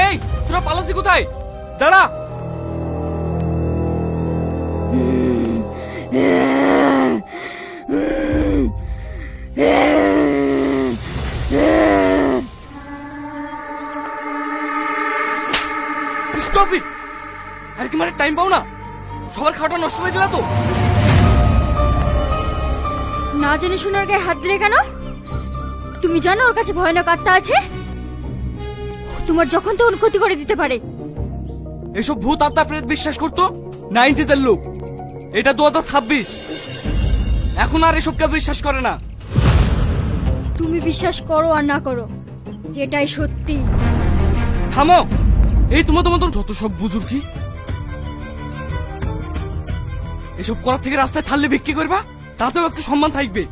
এই তোরা পালাসি কোথায়? দাঁড়া। Stop it! আর কি মানে টাইম পাও না? সবার খাওয়াটা নষ্ট করে দিলা তো। না জেনে শুনার গায়ে হাত দিলে কেন? তুমি জানো ওর কাছে ভয়ানক আত্মা আছে, তোমার যখন তখন ক্ষতি করে দিতে পারে। এসব ভূত আত্মা প্রেত বিশ্বাস করতো 90s এর লোক। এটা 2026, এখন আর এসব কেউ বিশ্বাস করে না। তুমি বিশ্বাস করো আর না করো, এটাই সত্যি। থামো! এই তোমাদের মতন যত সব বুজুর্গি এসব করার থেকে রাস্তায় থাললে বিক্রি করবা, তাতেও একটু সম্মান থাকবে।